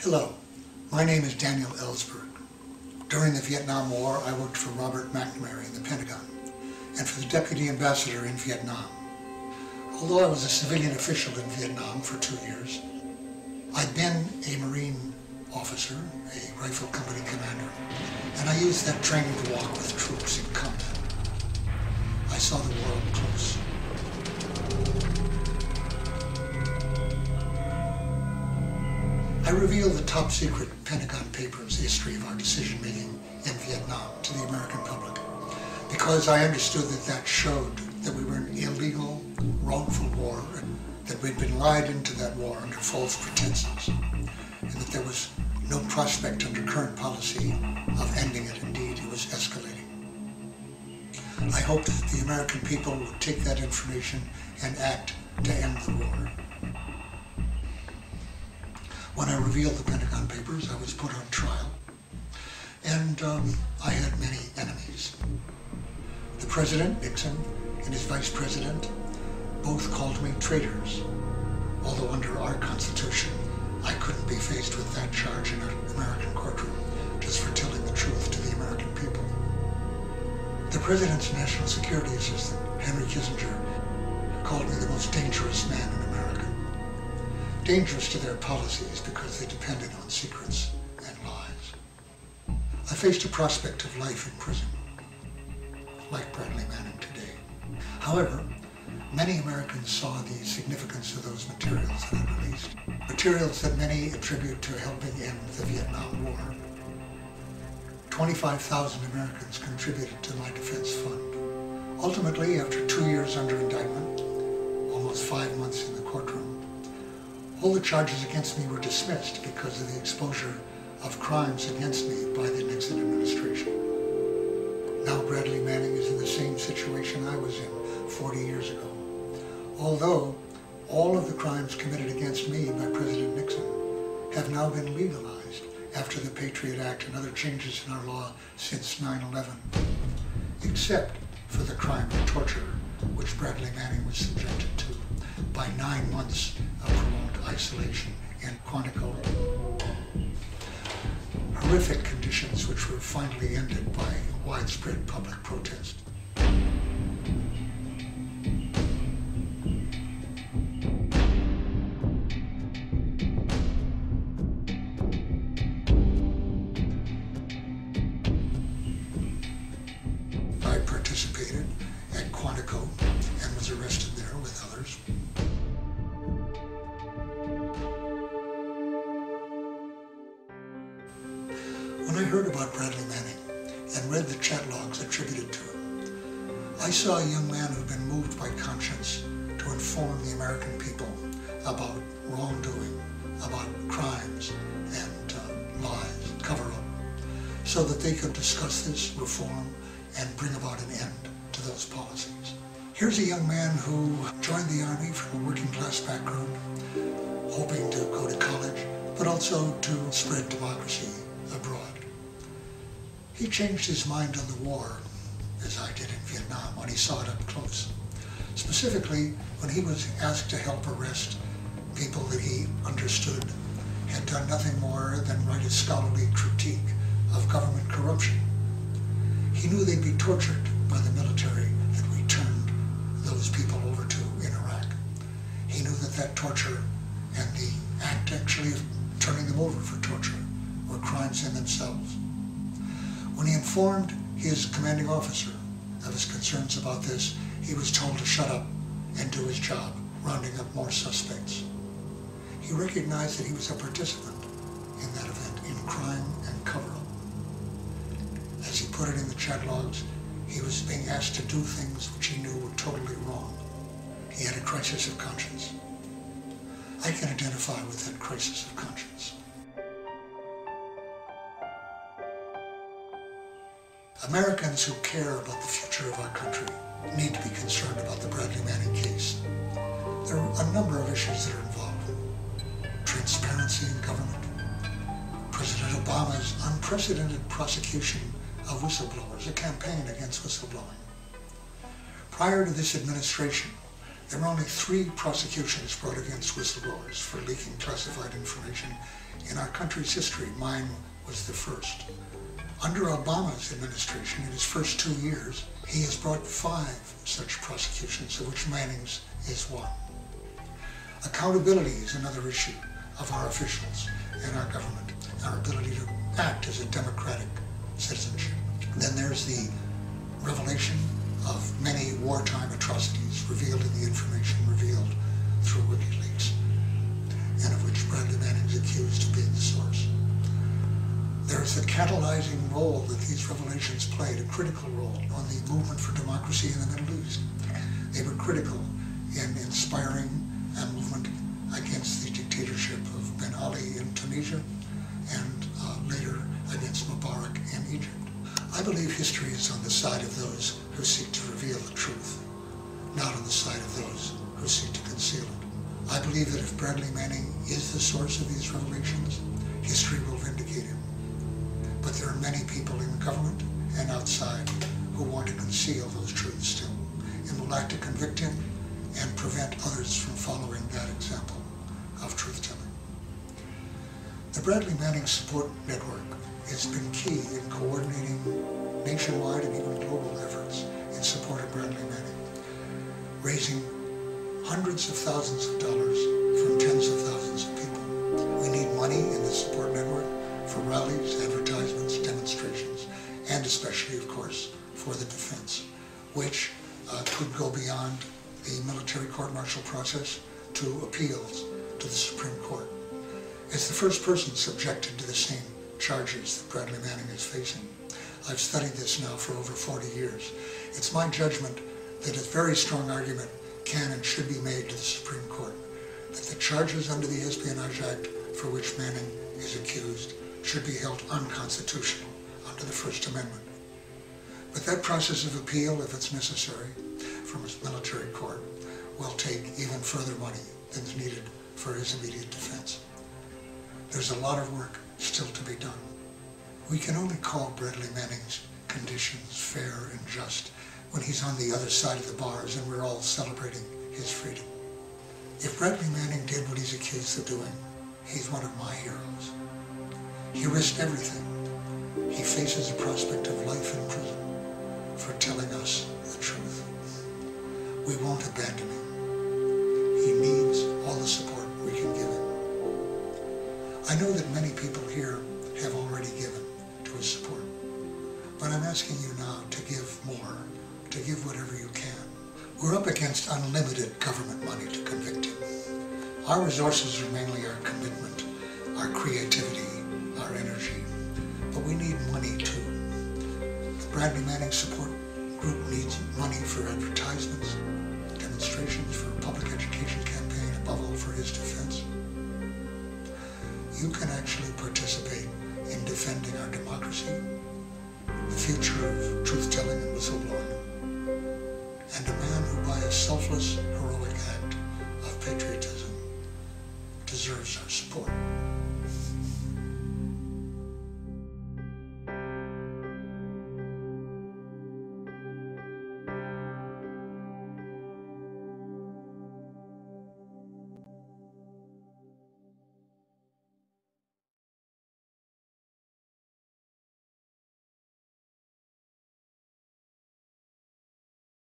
Hello, my name is Daniel Ellsberg. During the Vietnam War, I worked for Robert McNamara in the Pentagon and for the Deputy Ambassador in Vietnam. Although I was a civilian official in Vietnam for 2 years, I'd been a Marine officer, a rifle company commander, and I used that training to walk with troops in combat. I saw the war up close. I revealed the top-secret Pentagon Papers history of our decision-making in Vietnam to the American public because I understood that showed that we were in illegal, wrongful war, that we'd been lied into that war under false pretenses, and that there was no prospect under current policy of ending it. Indeed, it was escalating. I hoped that the American people would take that information and act to end the war. When I revealed the Pentagon Papers, I was put on trial, and I had many enemies. The President, Nixon, and his Vice President both called me traitors, although under our Constitution, I couldn't be faced with that charge in an American courtroom just for telling the truth to the American people. The President's National Security Assistant, Henry Kissinger, called me the most dangerous man in America. Dangerous to their policies because they depended on secrets and lies. I faced a prospect of life in prison, like Bradley Manning today. However, many Americans saw the significance of those materials that I released, materials that many attribute to helping end the Vietnam War. 25,000 Americans contributed to my defense fund. Ultimately, after 2 years under indictment, almost 5 months in the courtroom, all the charges against me were dismissed because of the exposure of crimes against me by the Nixon administration. Now Bradley Manning is in the same situation I was in 40 years ago. Although all of the crimes committed against me by President Nixon have now been legalized after the Patriot Act and other changes in our law since 9/11, except for the crime of torture, which Bradley Manning was subjected to by 9 months of prolonged isolation in Quantico. Horrific conditions which were finally ended by widespread public protest. I participated at Quantico and was arrested there with others. When I heard about Bradley Manning and read the chat logs attributed to him, I saw a young man who'd been moved by conscience to inform the American people about wrongdoing, about crimes and lies, cover-up, so that they could discuss this, reform, and bring about an end to those policies. Here's a young man who joined the Army from a working-class background, hoping to go to college, but also to spread democracy abroad. He changed his mind on the war, as I did in Vietnam, when he saw it up close. Specifically, when he was asked to help arrest people that he understood had done nothing more than write a scholarly critique of government corruption. He knew they'd be tortured by the military that we turned those people over to in Iraq. He knew that torture and the act actually of turning them over for torture were crimes in themselves. When he informed his commanding officer of his concerns about this, he was told to shut up and do his job, rounding up more suspects. He recognized that he was a participant in that event, in crime and cover-up. As he put it in the chat logs, he was being asked to do things which he knew were totally wrong. He had a crisis of conscience. I can identify with that crisis of conscience. Americans who care about the future of our country need to be concerned about the Bradley Manning case. There are a number of issues that are involved. Transparency in government, President Obama's unprecedented prosecution of whistleblowers, a campaign against whistleblowing. Prior to this administration, There were only 3 prosecutions brought against whistleblowers for leaking classified information in our country's history. Mine was the first. Under Obama's administration, in his first 2 years, he has brought 5 such prosecutions, of which Manning's is one. Accountability is another issue of our officials and our government, our ability to act as a democratic citizenship. Then there's the revelation of many wartime atrocities revealed in the information revealed through Wikileaks, and of which Bradley Manning is accused of being the source. There is the catalyzing role that these revelations played, a critical role on the movement for democracy in the Middle East. They were critical in inspiring a movement against the dictatorship of Ben Ali in Tunisia and later against Mubarak in Egypt. I believe history is on the side of those who seek to reveal the truth, not on the side of those who seek to conceal it. I believe that if Bradley Manning is the source of these revelations, history will vindicate him. But there are many people in government and outside who want to conceal those truths still, and will act to convict him and prevent others from following that example of truth-telling. The Bradley Manning Support Network has been key in coordinating nationwide and even global efforts in support of Bradley Manning, raising hundreds of thousands of dollars from tens of thousands of people. We need money in the support network for rallies, advertisements, demonstrations, and especially, of course, for the defense, which could go beyond the military court-martial process to appeals to the Supreme Court. As the first person subjected to the same charges that Bradley Manning is facing, I've studied this now for over 40 years. It's my judgment that a very strong argument can and should be made to the Supreme Court that the charges under the Espionage Act for which Manning is accused should be held unconstitutional under the First Amendment. But that process of appeal, if it's necessary, from a military court, will take even further money than is needed for his immediate defense. There's a lot of work still to be done. We can only call Bradley Manning's conditions fair and just when he's on the other side of the bars and we're all celebrating his freedom. If Bradley Manning did what he's accused of doing, he's one of my heroes. He risked everything. He faces the prospect of life in prison for telling us the truth. We won't abandon him. He needs all the support we can give him. I know that many people here have already given to his support, but I'm asking you now to give more, to give whatever you can. We're up against unlimited government money to convict him. Our resources are mainly our commitment, our creativity, our energy, but we need money too. The Bradley Manning Support Group needs money for advertisements, demonstrations, for a public education campaign, above all for his defense. You can actually participate in defending our democracy, the future of truth-telling and whistleblowing, and a man who by a selfless, heroic act of patriotism deserves our support.